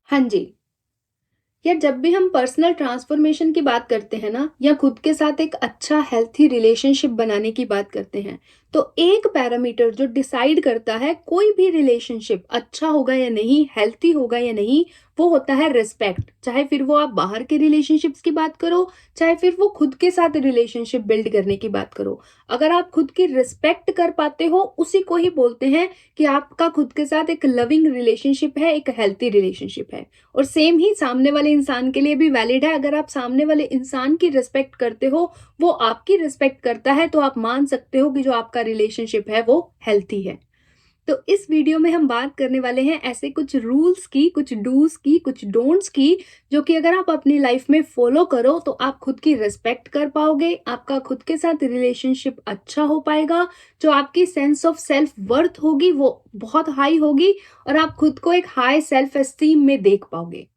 हाँ जी। या जब भी हम पर्सनल ट्रांसफॉर्मेशन की बात करते हैं ना, या खुद के साथ एक अच्छा हेल्थी रिलेशनशिप बनाने की बात करते हैं, तो एक पैरामीटर जो डिसाइड करता है कोई भी रिलेशनशिप अच्छा होगा या नहीं, हेल्थी होगा या नहीं, वो होता है रिस्पेक्ट। चाहे फिर वो आप बाहर के रिलेशनशिप्स की बात करो, चाहे फिर वो खुद के साथ रिलेशनशिप बिल्ड करने की बात करो। अगर आप खुद की रिस्पेक्ट कर पाते हो, उसी को ही बोलते हैं कि आपका खुद के साथ एक लविंग रिलेशनशिप है, एक हेल्थी रिलेशनशिप है। और सेम ही सामने वाले इंसान के लिए भी वैलिड है। अगर आप सामने वाले इंसान की रिस्पेक्ट करते हो, वो आपकी रिस्पेक्ट करता है, तो आप मान सकते हो कि जो आपका रिलेशनशिप है वो हेल्थी है। तो इस वीडियो में हम बात करने वाले हैं ऐसे कुछ रूल्स की, कुछ डूज की, कुछ डोंट्स की, जो कि अगर आप अपनी लाइफ में फॉलो करो तो आप खुद की रिस्पेक्ट कर पाओगे, आपका खुद के साथ रिलेशनशिप अच्छा हो पाएगा, जो आपकी सेंस ऑफ सेल्फ वर्थ होगी वो बहुत हाई होगी, और आप खुद को एक हाई सेल्फ एस्टीम में देख पाओगे।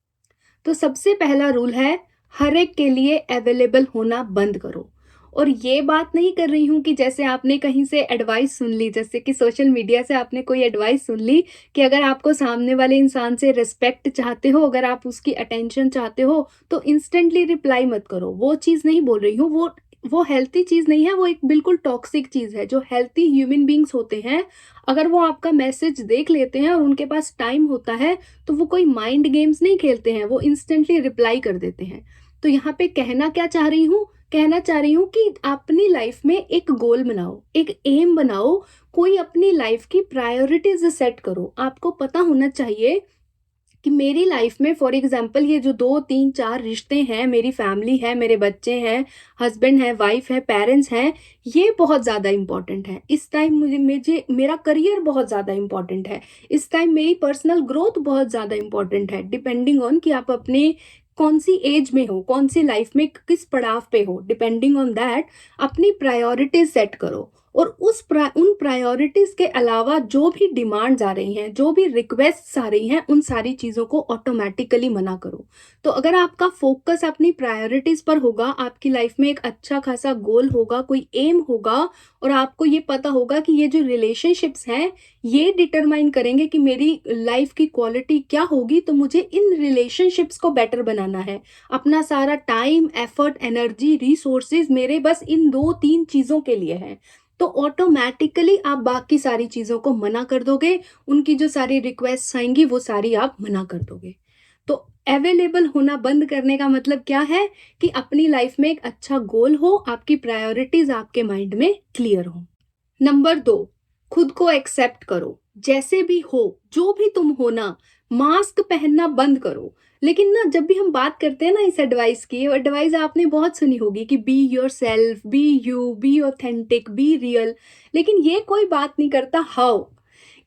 तो सबसे पहला रूल है, हर एक के लिए अवेलेबल होना बंद करो। और ये बात नहीं कर रही हूँ कि जैसे आपने कहीं से एडवाइस सुन ली, जैसे कि सोशल मीडिया से आपने कोई एडवाइस सुन ली कि अगर आपको सामने वाले इंसान से रिस्पेक्ट चाहते हो, अगर आप उसकी अटेंशन चाहते हो, तो इंस्टेंटली रिप्लाई मत करो। वो चीज़ नहीं बोल रही हूँ, वो हेल्थी चीज़ नहीं है, वो एक बिल्कुल टॉक्सिक चीज़ है। जो हेल्थी ह्यूमन बींग्स होते हैं, अगर वो आपका मैसेज देख लेते हैं और उनके पास टाइम होता है, तो वो कोई माइंड गेम्स नहीं खेलते हैं, वो इंस्टेंटली रिप्लाई कर देते हैं। तो यहाँ पे कहना क्या चाह रही हूँ, कहना चाह रही हूँ कि अपनी लाइफ में एक गोल बनाओ, एक एम बनाओ, कोई अपनी लाइफ की प्रायोरिटीज सेट करो। आपको पता होना चाहिए कि मेरी लाइफ में फॉर एग्जांपल ये जो 2 3 4 रिश्ते हैं, मेरी फैमिली है, मेरे बच्चे हैं, हस्बैंड है, वाइफ है, पेरेंट्स हैं, ये बहुत ज़्यादा इंपॉर्टेंट है। इस टाइम मुझे मेरा करियर बहुत ज़्यादा इंपॉर्टेंट है। इस टाइम मेरी पर्सनल ग्रोथ बहुत ज़्यादा इंपॉर्टेंट है, डिपेंडिंग ऑन कि आप अपने कौन सी एज में हो, कौन सी लाइफ में किस पड़ाव पे हो। डिपेंडिंग ऑन दैट अपनी प्रायोरिटीज सेट करो, और उन प्रायोरिटीज के अलावा जो भी डिमांड्स आ रही हैं, जो भी रिक्वेस्ट्स आ रही हैं, उन सारी चीज़ों को ऑटोमेटिकली मना करो। तो अगर आपका फोकस अपनी प्रायोरिटीज पर होगा, आपकी लाइफ में एक अच्छा खासा गोल होगा, कोई एम होगा, और आपको ये पता होगा कि ये जो रिलेशनशिप्स हैं ये डिटरमाइन करेंगे कि मेरी लाइफ की क्वालिटी क्या होगी, तो मुझे इन रिलेशनशिप्स को बेटर बनाना है। अपना सारा टाइम, एफर्ट, एनर्जी, रिसोर्सेज मेरे बस इन 2 3 चीज़ों के लिए है, तो ऑटोमेटिकली आप बाकी सारी चीज़ों को मना कर दोगे। उनकी जो सारी रिक्वेस्ट आएंगी वो सारी आप मना कर दोगे। तो अवेलेबल होना बंद करने का मतलब क्या है, कि अपनी लाइफ में एक अच्छा गोल हो, आपकी प्रायोरिटीज आपके माइंड में क्लियर हो। नंबर 2, खुद को एक्सेप्ट करो जैसे भी हो, जो भी तुम हो ना। मास्क पहनना बंद करो। लेकिन ना, जब भी हम बात करते हैं ना इस एडवाइस की, एडवाइस आपने बहुत सुनी होगी कि be yourself, be you, be authentic, be real. लेकिन ये कोई बात नहीं करता हाउ।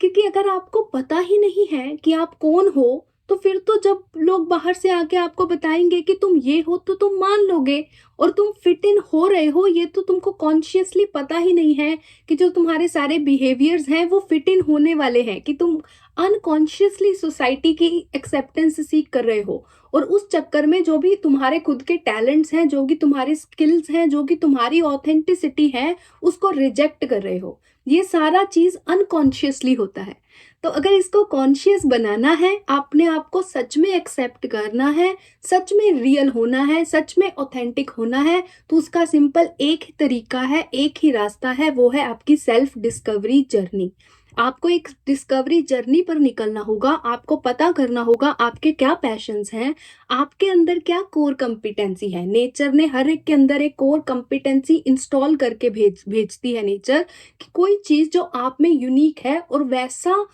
क्योंकि अगर आपको पता ही नहीं है कि आप कौन हो, तो फिर तो जब लोग बाहर से आके आपको बताएंगे कि तुम ये हो, तो तुम मान लोगे। और तुम फिट इन हो रहे हो, ये तो तुमको कॉन्शियसली पता ही नहीं है कि जो तुम्हारे सारे बिहेवियर्स हैं वो फिट इन होने वाले हैं, कि तुम अनकॉन्शियसली सोसाइटी की एक्सेप्टेंस सीख कर रहे हो। और उस चक्कर में जो भी तुम्हारे खुद के टैलेंट्स हैं, जो भी तुम्हारे स्किल्स हैं, जो कि तुम्हारी ऑथेंटिसिटी है, उसको रिजेक्ट कर रहे हो। ये सारा चीज अनकॉन्शियसली होता है। तो अगर इसको कॉन्शियस बनाना है, अपने आप को सच में एक्सेप्ट करना है, सच में रियल होना है, सच में ऑथेंटिक होना है, तो उसका सिंपल एक ही तरीका है, एक ही रास्ता है, वो है आपकी सेल्फ डिस्कवरी जर्नी। आपको एक डिस्कवरी जर्नी पर निकलना होगा। आपको पता करना होगा आपके क्या पैशंस हैं, आपके अंदर क्या कोर कंपिटेंसी है। नेचर ने हर एक के अंदर एक कोर कंपिटेंसी इंस्टॉल करके भेजती है नेचर, कि कोई चीज जो आप में यूनिक है, और वैसा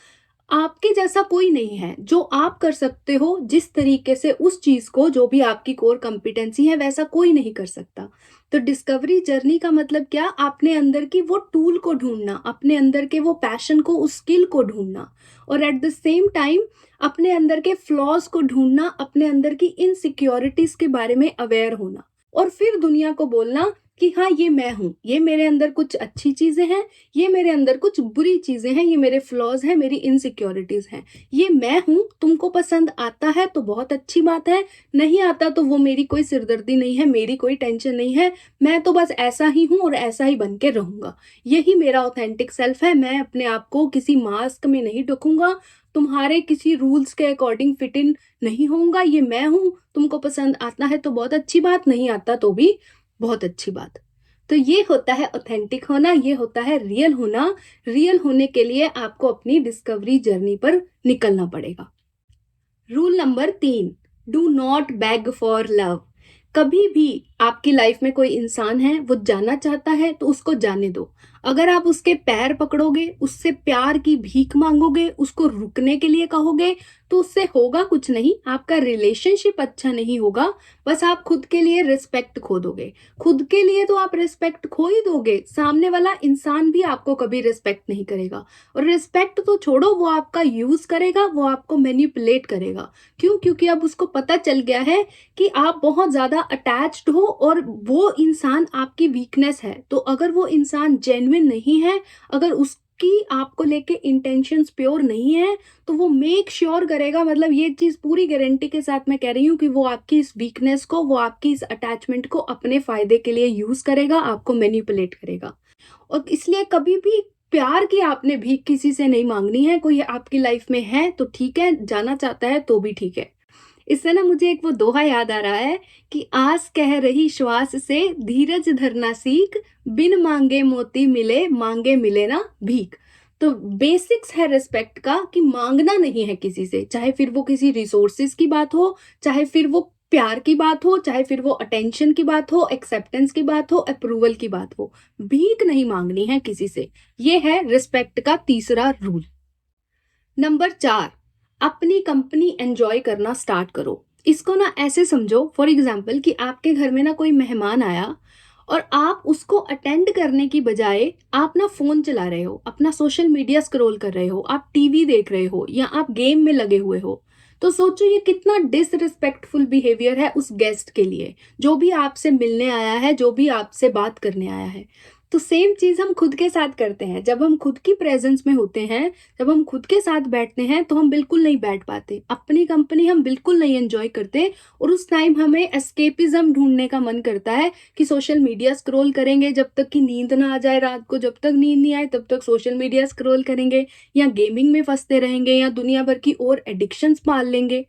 आपके जैसा कोई नहीं है जो आप कर सकते हो जिस तरीके से उस चीज को, जो भी आपकी कोर कंपिटेंसी है, वैसा कोई नहीं कर सकता। तो डिस्कवरी जर्नी का मतलब क्या, अपने अंदर की वो टूल को ढूंढना, अपने अंदर के वो पैशन को, उस स्किल को ढूंढना, और एट द सेम टाइम अपने अंदर के फ्लॉज को ढूंढना, अपने अंदर की इनसिक्योरिटीज के बारे में अवेयर होना, और फिर दुनिया को बोलना कि हाँ, ये मैं हूँ, ये मेरे अंदर कुछ अच्छी चीजें हैं, ये मेरे अंदर कुछ बुरी चीजें हैं, ये मेरे फ्लॉज हैं, मेरी इनसिक्योरिटीज हैं, ये मैं हूँ। तुमको पसंद आता है तो बहुत अच्छी बात है, नहीं आता तो वो मेरी कोई सिरदर्दी नहीं है, मेरी कोई टेंशन नहीं है। मैं तो बस ऐसा ही हूँ और ऐसा ही बन के रहूंगा। यही मेरा ऑथेंटिक सेल्फ है। मैं अपने आप को किसी मास्क में नहीं ढकूंगा, तुम्हारे किसी रूल्स के अकॉर्डिंग फिट इन नहीं होऊंगा, ये मैं हूं, तुमको पसंद आता है तो बहुत अच्छी बात, नहीं आता तो भी बहुत अच्छी बात। तो ये होता है ऑथेंटिक होना, ये होता है रियल होना। रियल होने के लिए आपको अपनी डिस्कवरी जर्नी पर निकलना पड़ेगा। Rule number 3, do not bag for love. कभी भी आपकी लाइफ में कोई इंसान है, वो जाना चाहता है तो उसको जाने दो। अगर आप उसके पैर पकड़ोगे, उससे प्यार की भीख मांगोगे, उसको रुकने के लिए कहोगे, तो उससे होगा कुछ नहीं, आपका रिलेशनशिप अच्छा नहीं होगा, बस आप खुद के लिए रिस्पेक्ट खो दोगे। खुद के लिए तो आप रिस्पेक्ट खो ही दोगे, सामने वाला इंसान भी आपको कभी रिस्पेक्ट नहीं करेगा। और रिस्पेक्ट तो छोड़ो, वो आपका यूज करेगा, वो आपको मैनिपुलेट करेगा। क्यों? क्योंकि अब उसको पता चल गया है कि आप बहुत ज्यादा अटैच्ड हो और वो इंसान आपकी वीकनेस है। तो अगर वो इंसान जेन्युइन नहीं है, अगर उसकी आपको लेके इंटेंशंस प्योर नहीं है, तो वो मेक श्योर करेगा, मतलब ये चीज पूरी गारंटी के साथ मैं कह रही हूँ कि वो आपकी इस वीकनेस को, वो आपकी इस अटैचमेंट को अपने फायदे के लिए यूज करेगा, आपको मैनिपुलेट करेगा। और इसलिए कभी भी प्यार की आपने भीख किसी से नहीं मांगनी है। कोई आपकी लाइफ में है तो ठीक है, जाना चाहता है तो भी ठीक है। इससे ना मुझे एक वो दोहा याद आ रहा है कि आस कह रही श्वास से धीरज धरना सीख, बिन मांगे मोती मिले, मांगे मिले ना भीख। तो बेसिक्स है रिस्पेक्ट का कि मांगना नहीं है किसी से, चाहे फिर वो किसी रिसोर्सेज की बात हो, चाहे फिर वो प्यार की बात हो, चाहे फिर वो अटेंशन की बात हो, एक्सेप्टेंस की बात हो, अप्रूवल की बात हो, भीख नहीं मांगनी है किसी से। ये है रिस्पेक्ट का तीसरा रूल। नंबर 4, अपनी कंपनी एंजॉय करना स्टार्ट करो। इसको ना ऐसे समझो, फॉर एग्जाम्पल कि आपके घर में ना कोई मेहमान आया और आप उसको अटेंड करने की बजाय आप ना फोन चला रहे हो, अपना सोशल मीडिया स्क्रॉल कर रहे हो, आप टीवी देख रहे हो या आप गेम में लगे हुए हो। तो सोचो ये कितना डिसरिस्पेक्टफुल बिहेवियर है उस गेस्ट के लिए, जो भी आपसे मिलने आया है, जो भी आपसे बात करने आया है। तो सेम चीज हम खुद के साथ करते हैं। जब हम खुद की प्रेजेंस में होते हैं, जब हम खुद के साथ बैठते हैं, तो हम बिल्कुल नहीं बैठ पाते, अपनी कंपनी हम बिल्कुल नहीं एंजॉय करते। और उस टाइम हमें एस्केपिज्म ढूंढने का मन करता है कि सोशल मीडिया स्क्रॉल करेंगे जब तक कि नींद ना आ जाए, रात को जब तक नींद नहीं आए तब तक सोशल मीडिया स्क्रॉल करेंगे, या गेमिंग में फंसते रहेंगे, या दुनिया भर की और एडिक्शंस पाल लेंगे।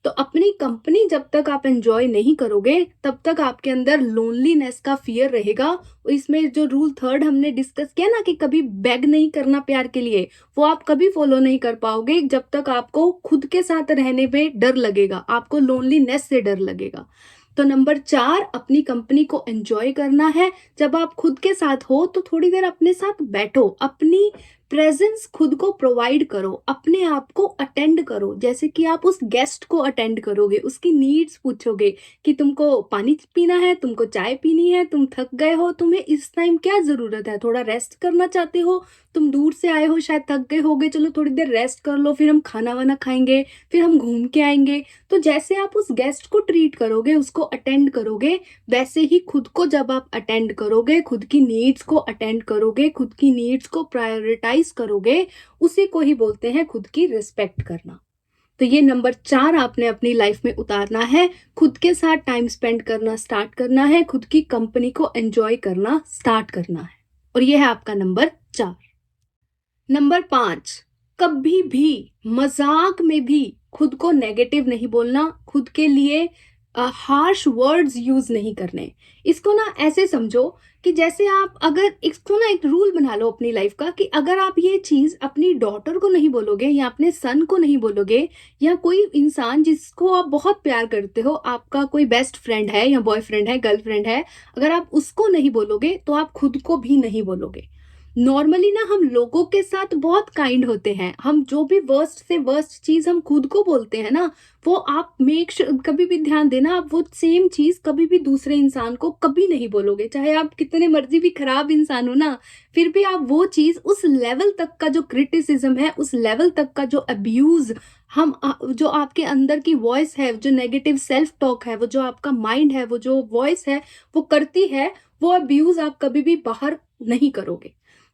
तो अपनी कंपनी जब तक आप एंजॉय नहीं करोगे, तब तक आपके अंदर लोनलीनेस का फियर रहेगा। और इसमें जो रूल 3 हमने डिस्कस किया ना कि कभी बेग नहीं करना प्यार के लिए, वो आप कभी फॉलो नहीं कर पाओगे जब तक आपको खुद के साथ रहने में डर लगेगा, आपको लोनलीनेस से डर लगेगा। तो नंबर 4, अपनी कंपनी को एंजॉय करना है। जब आप खुद के साथ हो तो थोड़ी देर अपने साथ बैठो, अपनी प्रेजेंस खुद को प्रोवाइड करो, अपने आप को अटेंड करो, जैसे कि आप उस गेस्ट को अटेंड करोगे, उसकी नीड्स पूछोगे कि तुमको पानी पीना है, तुमको चाय पीनी है, तुम थक गए हो, तुम्हें इस टाइम क्या जरूरत है, थोड़ा रेस्ट करना चाहते हो, तुम दूर से आए हो, शायद थक गए होगे, चलो थोड़ी देर रेस्ट कर लो, फिर हम खाना वाना खाएंगे, फिर हम घूम के आएंगे। तो जैसे आप उस गेस्ट को ट्रीट करोगे, उसको अटेंड करोगे, वैसे ही खुद को जब आप अटेंड करोगे, खुद की नीड्स को अटेंड करोगे, खुद की नीड्स को प्रायोरिटाइज करोगे, उसी को ही बोलते हैं खुद की रिस्पेक्ट करना। तो ये नंबर 4 आपने अपनी लाइफ में उतारना है, खुद के साथ टाइम स्पेंड करना स्टार्ट करना है, खुद की कंपनी को एंजॉय करना स्टार्ट करना है। और ये है आपका नंबर 4। नंबर 5, कभी भी मजाक में भी खुद को नेगेटिव नहीं बोलना, खुद के लिए हार्श वर्ड्स यूज नहीं करने। इसको ना ऐसे समझो कि जैसे आप अगर इसको ना एक रूल बना लो अपनी लाइफ का कि अगर आप ये चीज अपनी डॉटर को नहीं बोलोगे, या अपने सन को नहीं बोलोगे, या कोई इंसान जिसको आप बहुत प्यार करते हो, आपका कोई बेस्ट फ्रेंड है या बॉयफ्रेंड है, गर्लफ्रेंड है, अगर आप उसको नहीं बोलोगे तो आप खुद को भी नहीं बोलोगे। नॉर्मली ना हम लोगों के साथ बहुत काइंड होते हैं, हम जो भी वर्स्ट से वर्स्ट चीज हम खुद को बोलते हैं ना, वो आप कभी भी ध्यान देना, आप वो सेम चीज कभी भी दूसरे इंसान को कभी नहीं बोलोगे। चाहे आप कितने मर्जी भी खराब इंसान हो ना, फिर भी आप वो चीज, उस लेवल तक का जो क्रिटिसिज्म है, उस लेवल तक का जो अब्यूज जो आपके अंदर की वॉइस है, जो नेगेटिव सेल्फ टॉक है, वो जो आपका माइंड है, वो जो वॉइस है वो करती है, वो अब्यूज आप कभी भी बाहर नहीं करोगे।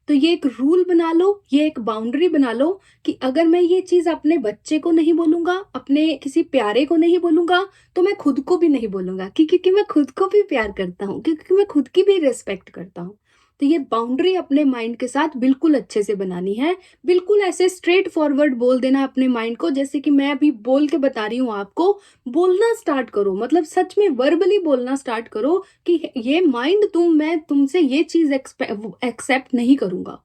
तो ये एक रूल बना लो, ये एक बाउंड्री बना लो कि अगर मैं ये चीज अपने बच्चे को नहीं बोलूंगा, अपने किसी प्यारे को नहीं बोलूंगा, तो मैं खुद को भी नहीं बोलूंगा, क्योंकि मैं खुद को भी प्यार करता हूँ, क्योंकि मैं खुद की भी रिस्पेक्ट करता हूँ। तो ये बाउंड्री अपने माइंड के साथ बिल्कुल अच्छे से बनानी है। बिल्कुल ऐसे स्ट्रेट फॉरवर्ड बोल देना अपने माइंड को, जैसे कि मैं अभी बोल के बता रही हूँ आपको, बोलना स्टार्ट करो, मतलब सच में वर्बली बोलना स्टार्ट करो कि ये माइंड मैं तुमसे ये चीज़ एक्सेप्ट नहीं करूँगा।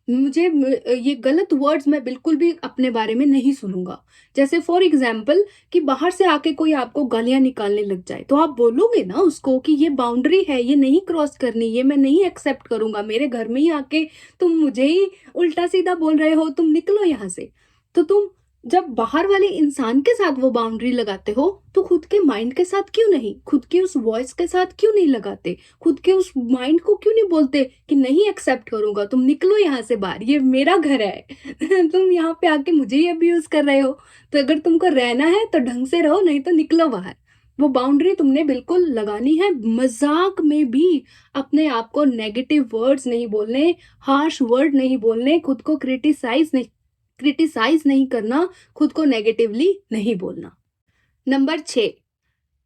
ये गलत वर्ड्स मैं बिल्कुल भी अपने बारे में नहीं सुनूँगा। जैसे फॉर एग्ज़ाम्पल कि बाहर से आके कोई आपको गालियाँ निकालने लग जाए, तो आप बोलोगे ना उसको कि ये बाउंड्री है, ये नहीं क्रॉस करनी, ये मैं नहीं एक्सेप्ट करूँगा। मेरे घर में ही आके तुम मुझे ही उल्टा-सीधा बोल रहे हो, तुम निकलो यहाँ से। तो तुम जब बाहर वाले इंसान के साथ वो बाउंड्री लगाते हो, तो खुद के माइंड के साथ क्यों नहीं? खुद की उस वॉइस के साथ क्यों नहीं लगाते? खुद के उस माइंड को क्यों नहीं बोलते कि नहीं एक्सेप्ट करूँगा, तुम निकलो यहाँ से बाहर, ये मेरा घर है। तुम यहाँ पे आके मुझे ही अब्यूज़ कर रहे हो। तो अगर तुमको रहना है तो ढंग से रहो, नहीं तो निकलो बाहर। वो बाउंड्री तुमने बिल्कुल लगानी है। मज़ाक में भी अपने आप को नेगेटिव वर्ड्स नहीं बोलने, हार्श वर्ड नहीं बोलने, खुद को क्रिटिसाइज़ नहीं करना, खुद को नेगेटिवली नहीं बोलना। नंबर 6,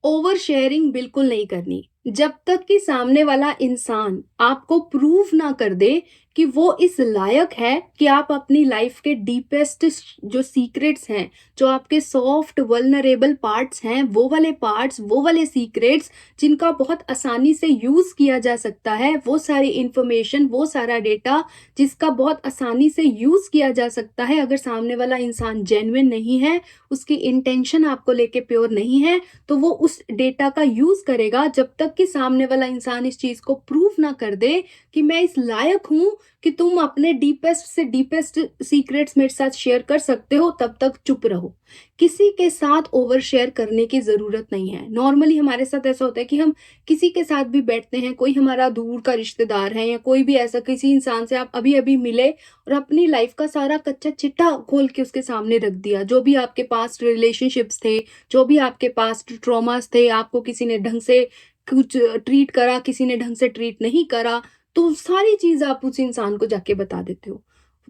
ओवर शेयरिंग बिल्कुल नहीं करनी। जब तक कि सामने वाला इंसान आपको प्रूव ना कर दे कि वो इस लायक है कि आप अपनी लाइफ के डीपेस्ट जो सीक्रेट्स हैं, जो आपके सॉफ्ट वल्नरेबल पार्ट्स हैं, वो वाले पार्ट्स, वो वाले सीक्रेट्स जिनका बहुत आसानी से यूज़ किया जा सकता है, वो सारी इंफॉर्मेशन, वो सारा डेटा जिसका बहुत आसानी से यूज़ किया जा सकता है, अगर सामने वाला इंसान जेन्युइन नहीं है, उसकी इंटेंशन आपको लेके प्योर नहीं है, तो वो उस डेटा का यूज़ करेगा जब तक कि सामने वाला इंसान इस चीज़ को प्रूव ना कर दे कि मैं इस लायक हूँ कि तुम अपने डीपेस्ट से डीपेस्ट सीक्रेट्स मेरे साथ शेयर कर सकते हो, तब तक चुप रहो। किसी के साथ ओवर शेयर करने की ज़रूरत नहीं है। नॉर्मली हमारे साथ ऐसा होता है कि हम किसी के साथ भी बैठते हैं, कोई हमारा दूर का रिश्तेदार है या कोई भी ऐसा किसी इंसान से आप अभी-अभी मिले और अपनी लाइफ का सारा कच्चा चिट्ठा खोल के उसके सामने रख दिया। जो भी आपके पास्ट रिलेशनशिप्स थे, जो भी आपके पास्ट ट्रॉमास थे, आपको किसी ने ढंग से कुछ ट्रीट करा, किसी ने ढंग से ट्रीट नहीं करा, तो सारी चीज़ आप उस इंसान को जाके बता देते हो।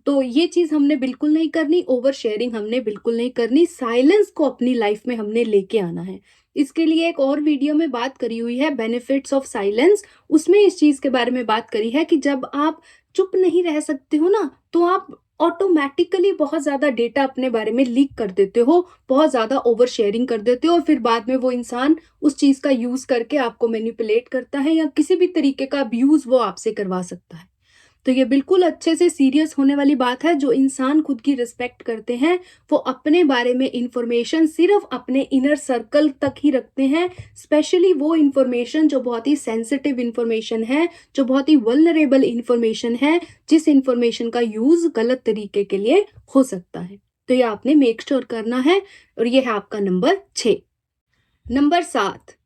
तो ये चीज़ हमने बिल्कुल नहीं करनी, ओवर शेयरिंग हमने बिल्कुल नहीं करनी, साइलेंस को अपनी लाइफ में हमने लेके आना है। इसके लिए एक और वीडियो में बात करी हुई है, बेनिफिट्स ऑफ साइलेंस, उसमें इस चीज़ के बारे में बात करी है कि जब आप चुप नहीं रह सकते हो ना, तो आप ऑटोमैटिकली बहुत ज़्यादा डेटा अपने बारे में लीक कर देते हो, बहुत ज़्यादा ओवर शेयरिंग कर देते हो और फिर बाद में वो इंसान उस चीज़ का यूज़ करके आपको मैनिपुलेट करता है या किसी भी तरीके का अब्यूज़ वो आपसे करवा सकता है। तो ये बिल्कुल अच्छे से सीरियस होने वाली बात है। जो इंसान खुद की रिस्पेक्ट करते हैं, वो अपने बारे में इंफॉर्मेशन सिर्फ अपने इनर सर्कल तक ही रखते हैं। स्पेशली वो इंफॉर्मेशन जो बहुत ही सेंसिटिव इंफॉर्मेशन है, जो बहुत ही वल्नरेबल इंफॉर्मेशन है, जिस इंफॉर्मेशन का यूज़ गलत तरीके के लिए हो सकता है। तो ये आपने मेक श्योर करना है और ये है आपका नंबर 6। नंबर 7,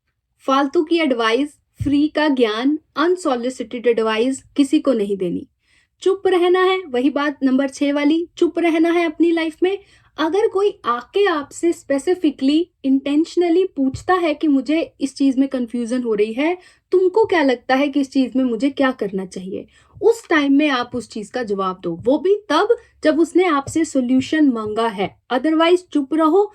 फालतू की एडवाइस, फ्री का ज्ञान, अनसॉलिसिटेड एडवाइस किसी को नहीं देनी। चुप रहना है, वही बात नंबर 6 वाली, चुप रहना है अपनी लाइफ में। अगर कोई आके आपसे स्पेसिफिकली इंटेंशनली पूछता है कि मुझे इस चीज़ में कंफ्यूजन हो रही है, तुमको क्या लगता है कि इस चीज़ में मुझे क्या करना चाहिए, उस टाइम में आप उस चीज़ का जवाब दो, वो भी तब जब उसने आपसे सोल्यूशन मांगा है। अदरवाइज चुप रहो।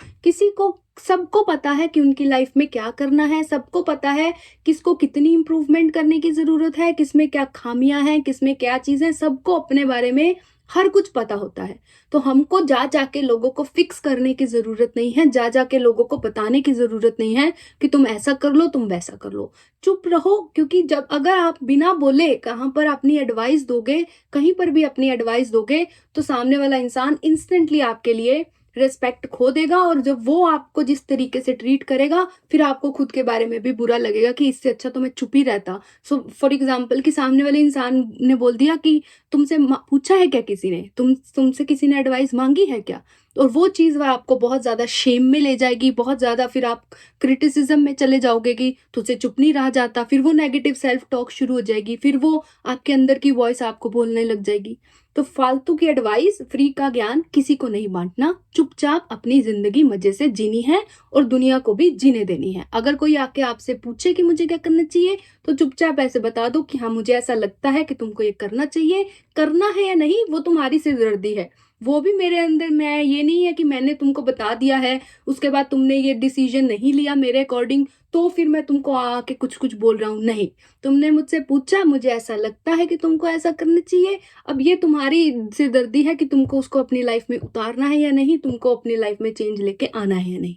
सबको पता है कि उनकी लाइफ में क्या करना है, सबको पता है किसको कितनी इम्प्रूवमेंट करने की ज़रूरत है, किसमें क्या खामियां हैं, किसमें क्या चीज़ें, सबको अपने बारे में हर कुछ पता होता है। तो हमको जा जाके लोगों को फिक्स करने की ज़रूरत नहीं है, जा जाके लोगों को बताने की ज़रूरत नहीं है कि तुम ऐसा कर लो, तुम वैसा कर लो। चुप रहो, क्योंकि जब अगर आप बिना बोले कहाँ पर अपनी एडवाइस दोगे, कहीं पर भी अपनी एडवाइस दोगे, तो सामने वाला इंसान इंस्टेंटली आपके लिए रिस्पेक्ट खो देगा और जब वो आपको जिस तरीके से ट्रीट करेगा, फिर आपको खुद के बारे में भी बुरा लगेगा कि इससे अच्छा तो मैं चुप ही रहता। सो फॉर एग्जाम्पल कि सामने वाले इंसान ने बोल दिया कि तुमसे पूछा है क्या किसी ने, तुमसे किसी ने एडवाइस मांगी है क्या, और वो चीज़ वह आपको बहुत ज़्यादा शेम में ले जाएगी, बहुत ज़्यादा फिर आप क्रिटिसिज्म में चले जाओगे कि तुझसे चुप नहीं रहा जाता, फिर वो नेगेटिव सेल्फ टॉक शुरू हो जाएगी, फिर वो आपके अंदर की वॉइस आपको बोलने लग जाएगी। तो फालतू की एडवाइस, फ्री का ज्ञान किसी को नहीं बांटना। चुपचाप अपनी जिंदगी मजे से जीनी है और दुनिया को भी जीने देनी है। अगर कोई आके आपसे पूछे कि मुझे क्या करना चाहिए, तो चुपचाप ऐसे बता दो कि हाँ मुझे ऐसा लगता है कि तुमको ये करना चाहिए। करना है या नहीं वो तुम्हारी सिरदर्दी है, वो भी मेरे अंदर मैं, ये नहीं है कि मैंने तुमको बता दिया है, उसके बाद तुमने ये डिसीजन नहीं लिया मेरे अकॉर्डिंग, तो फिर मैं तुमको आके कुछ-कुछ बोल रहा हूँ, नहीं। तुमने मुझसे पूछा, मुझे ऐसा लगता है कि तुमको ऐसा करना चाहिए, अब ये तुम्हारी सिरदर्दी है कि तुमको उसको अपनी लाइफ में उतारना है या नहीं, तुमको अपनी लाइफ में चेंज लेके आना है या नहीं।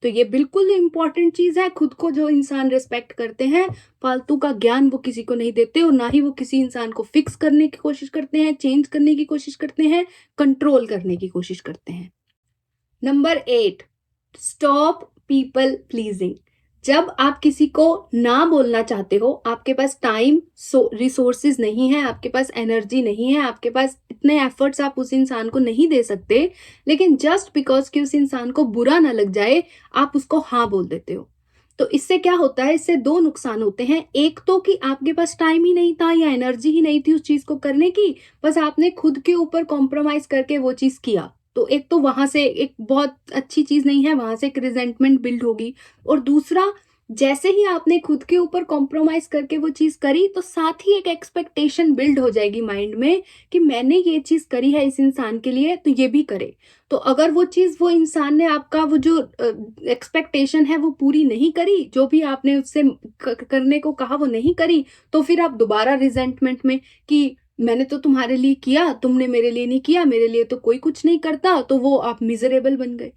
तो ये बिल्कुल इम्पोर्टेंट चीज़ है। खुद को जो इंसान रिस्पेक्ट करते हैं, फालतू का ज्ञान वो किसी को नहीं देते और ना ही वो किसी इंसान को फिक्स करने की कोशिश करते हैं, चेंज करने की कोशिश करते हैं, कंट्रोल करने की कोशिश करते हैं। Number 8, stop people pleasing. जब आप किसी को ना बोलना चाहते हो, आपके पास टाइम रिसोर्सेज नहीं है, आपके पास एनर्जी नहीं है, आपके पास इतने एफर्ट्स आप उस इंसान को नहीं दे सकते, लेकिन जस्ट बिकॉज कि उस इंसान को बुरा ना लग जाए, आप उसको हाँ बोल देते हो। तो इससे क्या होता है, इससे दो नुकसान होते हैं। एक तो कि आपके पास टाइम ही नहीं था या एनर्जी ही नहीं थी उस चीज को करने की, बस आपने खुद के ऊपर कॉम्प्रोमाइज करके वो चीज किया, तो एक तो वहां से एक बहुत अच्छी चीज नहीं है, वहां से एक रिजेंटमेंट बिल्ड होगी। और दूसरा, जैसे ही आपने खुद के ऊपर कॉम्प्रोमाइज करके वो चीज करी, तो साथ ही एक एक्सपेक्टेशन बिल्ड हो जाएगी माइंड में कि मैंने ये चीज करी है इस इंसान के लिए, तो ये भी करे। तो अगर वो चीज, वो इंसान ने आपका वो जो एक्सपेक्टेशन है वो पूरी नहीं करी, जो भी आपने उससे करने को कहा वो नहीं करी, तो फिर आप दोबारा रिजेंटमेंट में कि मैंने तो तुम्हारे लिए किया, तुमने मेरे लिए नहीं किया, मेरे लिए तो कोई कुछ नहीं करता, तो वो आप मिजरेबल बन गए।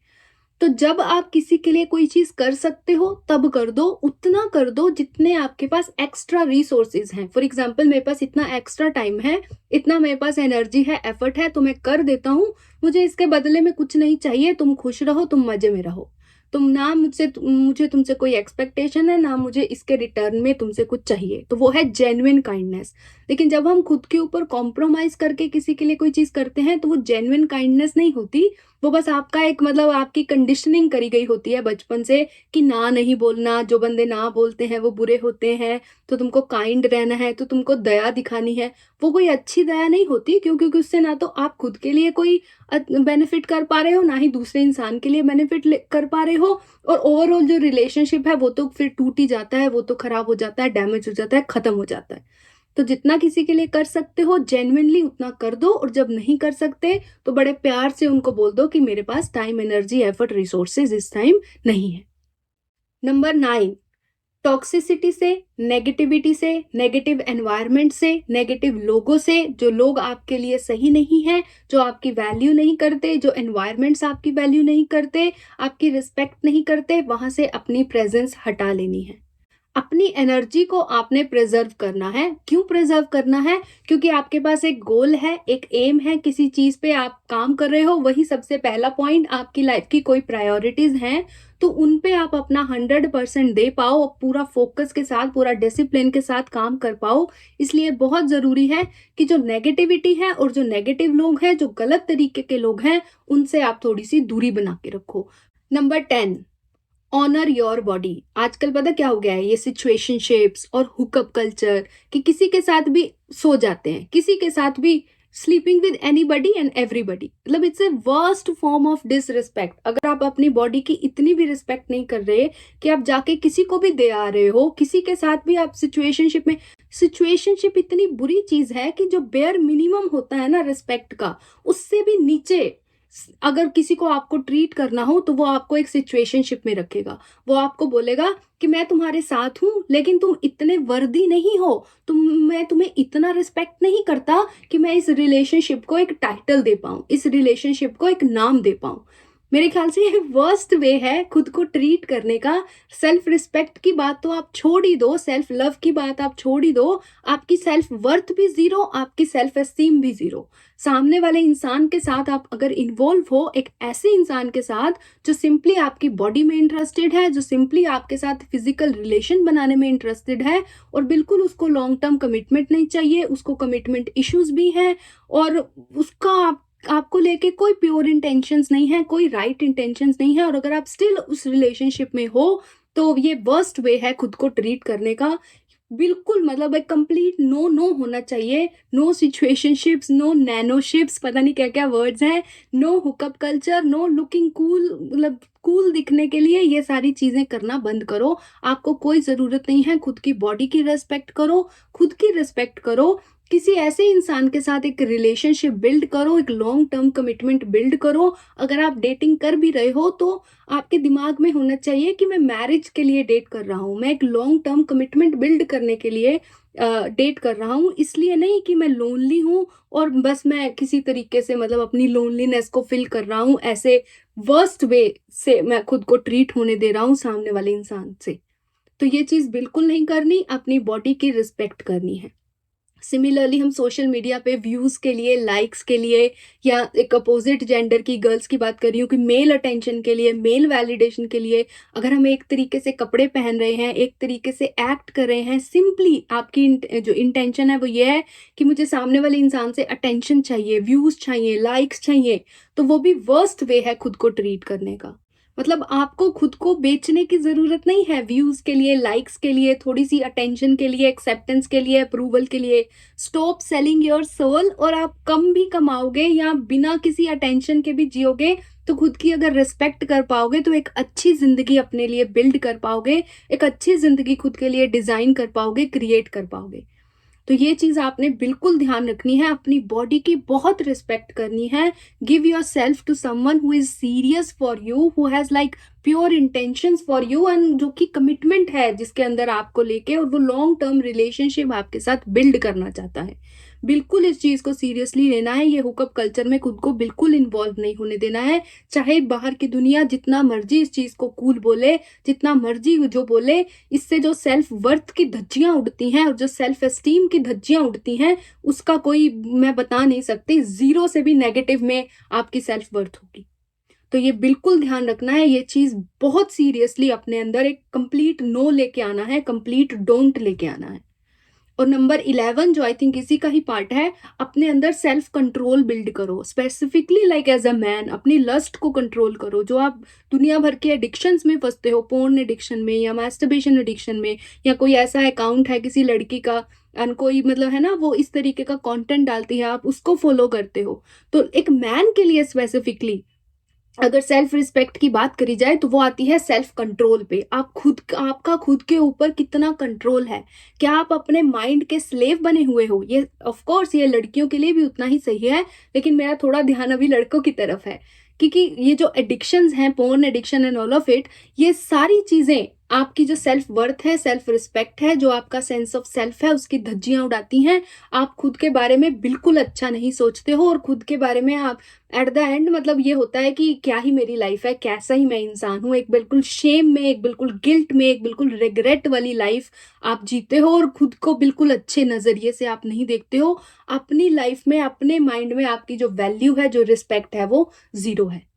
तो जब आप किसी के लिए कोई चीज कर सकते हो तब कर दो, उतना कर दो जितने आपके पास एक्स्ट्रा रिसोर्सेज हैं। फॉर एग्जाम्पल, मेरे पास इतना एक्स्ट्रा टाइम है, इतना मेरे पास एनर्जी है, एफर्ट है, तो मैं कर देता हूँ, मुझे इसके बदले में कुछ नहीं चाहिए, तुम खुश रहो, तुम मजे में रहो, तुम ना मुझे तुमसे कोई एक्सपेक्टेशन है ना मुझे इसके रिटर्न में तुमसे कुछ चाहिए, तो वो है जेन्युइन काइंडनेस। लेकिन जब हम खुद के ऊपर कॉम्प्रोमाइज करके किसी के लिए कोई चीज करते हैं, तो वो जेन्युइन काइंडनेस नहीं होती, वो बस आपका एक, मतलब आपकी कंडीशनिंग करी गई होती है बचपन से कि ना नहीं बोलना, जो बंदे ना बोलते हैं वो बुरे होते हैं, तो तुमको काइंड रहना है, तो तुमको दया दिखानी है। वो कोई अच्छी दया नहीं होती, क्योंकि उससे ना तो आप खुद के लिए कोई बेनिफिट कर पा रहे हो, ना ही दूसरे इंसान के लिए बेनिफिट कर पा रहे हो, और ओवरऑल जो रिलेशनशिप है वो तो फिर टूट ही जाता है, वो तो खराब हो जाता है, डैमेज हो जाता है, खत्म हो जाता है। तो जितना किसी के लिए कर सकते हो जेन्युइनली उतना कर दो, और जब नहीं कर सकते तो बड़े प्यार से उनको बोल दो कि मेरे पास टाइम, एनर्जी, एफर्ट, रिसोर्सेज इस टाइम नहीं है। नंबर 9, टॉक्सिसिटी से, नेगेटिविटी से, नेगेटिव एनवायरनमेंट से, नेगेटिव लोगों से, जो लोग आपके लिए सही नहीं है, जो आपकी वैल्यू नहीं करते, जो एनवायरनमेंट्स आपकी वैल्यू नहीं करते, आपकी रिस्पेक्ट नहीं करते, वहां से अपनी प्रेजेंस हटा लेनी है। अपनी एनर्जी को आपने प्रिजर्व करना है। क्यों प्रिजर्व करना है? क्योंकि आपके पास एक गोल है, एक एम है, किसी चीज पे आप काम कर रहे हो, वही सबसे पहला पॉइंट। आपकी लाइफ की कोई प्रायोरिटीज हैं तो उन पे आप अपना 100% दे पाओ, पूरा फोकस के साथ, पूरा डिसिप्लिन के साथ काम कर पाओ। इसलिए बहुत जरूरी है कि जो नेगेटिविटी है और जो नेगेटिव लोग हैं, जो गलत तरीके के लोग हैं, उनसे आप थोड़ी सी दूरी बना के रखो। Number 10, honour your body. आजकल पता क्या हो गया है, ये सिचुएशनशिप्स और हुकअप कल्चर, कि किसी के साथ भी सो जाते हैं, किसी के साथ भी sleeping with anybody and everybody. मतलब it's a worst form of disrespect. अगर आप अपनी बॉडी की इतनी भी रिस्पेक्ट नहीं कर रहे कि आप जाके किसी को भी दे आ रहे हो, किसी के साथ भी आप सिचुएशनशिप में, सिचुएशनशिप इतनी बुरी चीज है कि जो बेयर मिनिमम होता है ना रिस्पेक्ट का, उससे भी नीचे अगर किसी को आपको ट्रीट करना हो तो वो आपको एक सिचुएशनशिप में रखेगा। वो आपको बोलेगा कि मैं तुम्हारे साथ हूं, लेकिन तुम इतने वर्दी नहीं हो, मैं तुम्हें इतना रिस्पेक्ट नहीं करता कि मैं इस रिलेशनशिप को एक टाइटल दे पाऊं, इस रिलेशनशिप को एक नाम दे पाऊं। मेरे ख्याल से ये वर्स्ट वे है खुद को ट्रीट करने का। सेल्फ रिस्पेक्ट की बात तो आप छोड़ ही दो, सेल्फ लव की बात आप छोड़ ही दो, आपकी सेल्फ वर्थ भी जीरो, आपकी सेल्फ एस्टीम भी जीरो। सामने वाले इंसान के साथ आप अगर इन्वॉल्व हो, एक ऐसे इंसान के साथ जो सिंपली आपकी बॉडी में इंटरेस्टेड है, जो सिंपली आपके साथ फिजिकल रिलेशन बनाने में इंटरेस्टेड है, और बिल्कुल उसको लॉन्ग टर्म कमिटमेंट नहीं चाहिए, उसको कमिटमेंट इश्यूज भी हैं, और उसका आपको लेके कोई प्योर इंटेंशंस नहीं है, कोई राइट इंटेंशंस नहीं है, और अगर आप स्टिल उस रिलेशनशिप में हो, तो ये वर्स्ट वे है खुद को ट्रीट करने का। बिल्कुल, मतलब एक कंप्लीट नो नो होना चाहिए। नो सिचुएशनशिप्स, नो नैनोशिप्स, पता नहीं क्या क्या वर्ड्स हैं, no hookup culture, no looking cool, मतलब कूल दिखने के लिए ये सारी चीजें करना बंद करो। आपको कोई जरूरत नहीं है। खुद की बॉडी की रेस्पेक्ट करो, खुद की रेस्पेक्ट करो। किसी ऐसे इंसान के साथ एक रिलेशनशिप बिल्ड करो, एक लॉन्ग टर्म कमिटमेंट बिल्ड करो। अगर आप डेटिंग कर भी रहे हो तो आपके दिमाग में होना चाहिए कि मैं मैरिज के लिए डेट कर रहा हूँ, मैं एक लॉन्ग टर्म कमिटमेंट बिल्ड करने के लिए डेट कर रहा हूँ, इसलिए नहीं कि मैं लोनली हूँ और बस मैं किसी तरीके से मतलब अपनी लोनलीनेस को फिल कर रहा हूँ, ऐसे वर्स्ट वे से मैं खुद को ट्रीट होने दे रहा हूँ सामने वाले इंसान से। तो ये चीज़ बिल्कुल नहीं करनी, अपनी बॉडी की रिस्पेक्ट करनी है। सिमिलरली हम सोशल मीडिया पे व्यूज़ के लिए, लाइक्स के लिए, या एक अपोजिट जेंडर की गर्ल्स की बात कर रही हूँ कि मेल अटेंशन के लिए, मेल वैलिडेशन के लिए अगर हम एक तरीके से कपड़े पहन रहे हैं, एक तरीके से एक्ट कर रहे हैं, सिंपली आपकी जो इंटेंशन है वो ये है कि मुझे सामने वाले इंसान से अटेंशन चाहिए, व्यूज़ चाहिए, लाइक्स चाहिए, तो वो भी वर्स्ट वे है खुद को ट्रीट करने का। मतलब आपको खुद को बेचने की ज़रूरत नहीं है व्यूज़ के लिए, लाइक्स के लिए, थोड़ी-सी अटेंशन के लिए, एक्सेप्टेंस के लिए, अप्रूवल के लिए। Stop selling your soul. और आप कम भी कमाओगे या बिना किसी अटेंशन के भी जियोगे तो खुद की अगर रिस्पेक्ट कर पाओगे तो एक अच्छी ज़िंदगी अपने लिए बिल्ड कर पाओगे, एक अच्छी ज़िंदगी खुद के लिए डिज़ाइन कर पाओगे, क्रिएट कर पाओगे। तो ये चीज़ आपने बिल्कुल ध्यान रखनी है, अपनी बॉडी की बहुत रिस्पेक्ट करनी है। Give yourself to someone who is serious for you, who has like pure intentions for you, and जो कि कमिटमेंट है जिसके अंदर आपको लेके और वो लॉन्ग टर्म रिलेशनशिप आपके साथ बिल्ड करना चाहता है। बिल्कुल इस चीज़ को सीरियसली लेना है, ये हुकअप कल्चर में खुद को बिल्कुल इन्वॉल्व नहीं होने देना है। चाहे बाहर की दुनिया जितना मर्जी इस चीज़ को कूल बोले, जितना मर्जी जो बोले, इससे जो सेल्फ वर्थ की धज्जियां उड़ती हैं और जो सेल्फ एस्टीम की धज्जियां उड़ती हैं उसका कोई मैं बता नहीं सकती, ज़ीरो से भी नेगेटिव में आपकी सेल्फ वर्थ होगी। तो ये बिल्कुल ध्यान रखना है, ये चीज़ बहुत सीरियसली अपने अंदर एक कंप्लीट नो लेके आना है, कंप्लीट डोंट लेके आना है। और नंबर 11 जो आई थिंक इसी का ही पार्ट है, अपने अंदर सेल्फ कंट्रोल बिल्ड करो। Specifically like as a man अपनी लस्ट को कंट्रोल करो। जो आप दुनिया भर के एडिक्शंस में फंसते हो, पोर्न एडिक्शन में या मैस्टरबेशन एडिक्शन में, या कोई ऐसा अकाउंट है किसी लड़की का एंड कोई मतलब है ना वो इस तरीके का कंटेंट डालती है, आप उसको फॉलो करते हो, तो एक मैन के लिए स्पेसिफिकली अगर सेल्फ रिस्पेक्ट की बात करी जाए तो वो आती है सेल्फ कंट्रोल पे। आपका खुद के ऊपर कितना कंट्रोल है, क्या आप अपने माइंड के स्लेव बने हुए हो। ये ऑफ कोर्स ये लड़कियों के लिए भी उतना ही सही है, लेकिन मेरा थोड़ा ध्यान अभी लड़कों की तरफ है, क्योंकि ये जो एडिक्शंस हैं, porn addiction and all of it, ये सारी चीजें आपकी जो सेल्फ वर्थ है, सेल्फ रिस्पेक्ट है, जो आपका सेंस ऑफ सेल्फ है, उसकी धज्जियां उड़ाती हैं। आप खुद के बारे में बिल्कुल अच्छा नहीं सोचते हो और खुद के बारे में आप एट द एंड मतलब ये होता है कि क्या ही मेरी लाइफ है, कैसा ही मैं इंसान हूँ, एक बिल्कुल शेम में, एक बिल्कुल गिल्ट में, एक बिल्कुल रिग्रेट वाली लाइफ आप जीते हो और खुद को बिल्कुल अच्छे नज़रिए से आप नहीं देखते हो। अपनी लाइफ में, अपने माइंड में आपकी जो वैल्यू है, जो रिस्पेक्ट है, वो ज़ीरो है।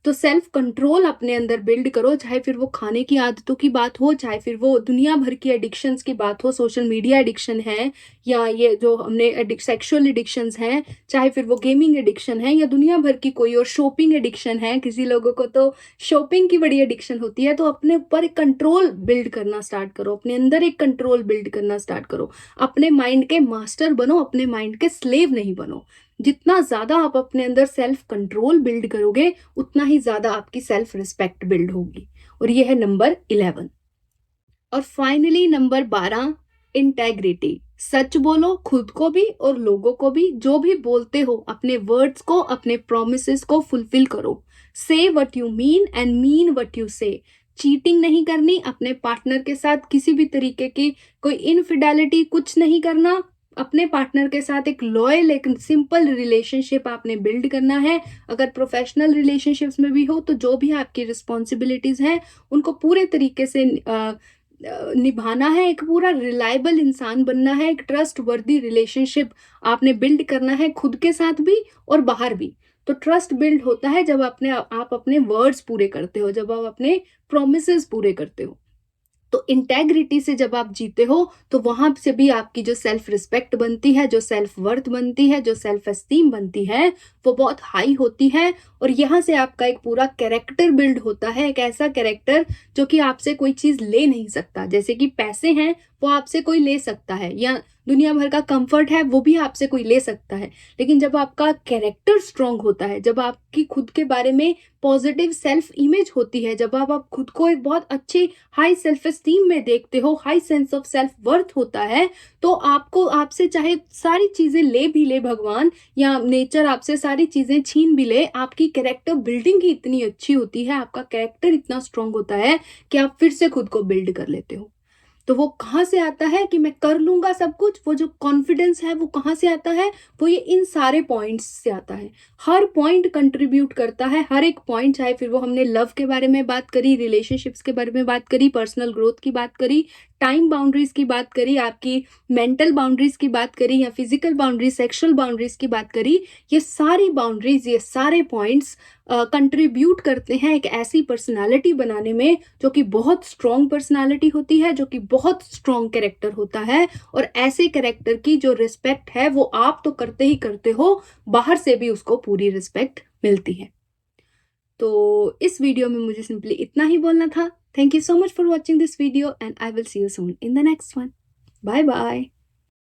तो सेल्फ कंट्रोल अपने अंदर बिल्ड करो, चाहे फिर वो खाने की आदतों की बात हो, चाहे फिर वो दुनिया भर की एडिक्शंस की बात हो, सोशल मीडिया एडिक्शन है, या ये जो हमने सेक्सुअल एडिक्शंस हैं, चाहे फिर वो गेमिंग एडिक्शन है, या दुनिया भर की कोई और शॉपिंग एडिक्शन है। किसी लोगों को तो शॉपिंग की बड़ी एडिक्शन होती है। तो अपने ऊपर एक कंट्रोल बिल्ड करना स्टार्ट करो, अपने अंदर एक कंट्रोल बिल्ड करना स्टार्ट करो। अपने माइंड के मास्टर बनो, अपने माइंड के स्लेव नहीं बनो। जितना ज़्यादा आप अपने अंदर सेल्फ कंट्रोल बिल्ड करोगे उतना ही ज़्यादा आपकी सेल्फ रिस्पेक्ट बिल्ड होगी। और ये है नंबर 11। और फाइनली नंबर 12, इंटेग्रिटी। सच बोलो, खुद को भी और लोगों को भी। जो भी बोलते हो अपने वर्ड्स को, अपने प्रोमिसेस को फुलफिल करो। से what you mean and mean what you से। चीटिंग नहीं करनी अपने पार्टनर के साथ, किसी भी तरीके की कोई इनफिडेलिटी कुछ नहीं करना। अपने पार्टनर के साथ एक लॉयल, एक सिंपल रिलेशनशिप आपने बिल्ड करना है। अगर प्रोफेशनल रिलेशनशिप्स में भी हो तो जो भी आपकी रिस्पॉन्सिबिलिटीज़ हैं उनको पूरे तरीके से निभाना है। एक पूरा रिलायबल इंसान बनना है, एक ट्रस्ट वर्दी रिलेशनशिप आपने बिल्ड करना है, खुद के साथ भी और बाहर भी। तो ट्रस्ट बिल्ड होता है जब आप अपने वर्ड्स पूरे करते हो, जब आप अपने प्रोमिसेस पूरे करते हो। तो इंटेग्रिटी से जब आप जीते हो तो वहां से भी आपकी जो सेल्फ रिस्पेक्ट बनती है, जो सेल्फ वर्थ बनती है, जो सेल्फ एस्टीम बनती है, वो बहुत हाई होती है। और यहाँ से आपका एक पूरा कैरेक्टर बिल्ड होता है, एक ऐसा कैरेक्टर जो कि आपसे कोई चीज़ ले नहीं सकता। जैसे कि पैसे हैं वो आपसे कोई ले सकता है, या दुनिया भर का कंफर्ट है वो भी आपसे कोई ले सकता है, लेकिन जब आपका कैरेक्टर स्ट्रांग होता है, जब आपकी खुद के बारे में पॉजिटिव सेल्फ इमेज होती है, जब आप खुद को एक बहुत अच्छी हाई सेल्फ एस्टीम में देखते हो, high sense of self worth होता है, तो आपको आपसे चाहे सारी चीजें ले भगवान या नेचर आपसे सारी चीजें छीन भी ले, आपकी कैरेक्टर बिल्डिंग ही इतनी अच्छी होती है, आपका कैरेक्टर इतना स्ट्रांग होता है कि आप फिर से खुद को बिल्ड कर लेते हो। तो वो कहाँ से आता है कि मैं कर लूंगा सब कुछ, वो जो कॉन्फिडेंस है वो कहाँ से आता है, वो ये इन सारे पॉइंट्स से आता है। हर पॉइंट कंट्रीब्यूट करता है, हर एक पॉइंट, चाहे फिर वो हमने लव के बारे में बात करी, रिलेशनशिप्स के बारे में बात करी, पर्सनल ग्रोथ की बात करी, टाइम बाउंड्रीज की बात करी, आपकी मेंटल बाउंड्रीज की बात करी, या फिजिकल बाउंड्रीज, सेक्सुअल बाउंड्रीज की बात करी, ये सारी बाउंड्रीज, ये सारे पॉइंट्स कंट्रीब्यूट करते हैं एक ऐसी पर्सनालिटी बनाने में जो कि बहुत स्ट्रॉन्ग पर्सनालिटी होती है, जो कि बहुत स्ट्रॉन्ग कैरेक्टर होता है। और ऐसे कैरेक्टर की जो रिस्पेक्ट है वो आप तो करते ही करते हो, बाहर से भी उसको पूरी रिस्पेक्ट मिलती है। तो इस वीडियो में मुझे सिंपली इतना ही बोलना था। Thank you so much for watching this video and I will see you soon in the next one. Bye bye.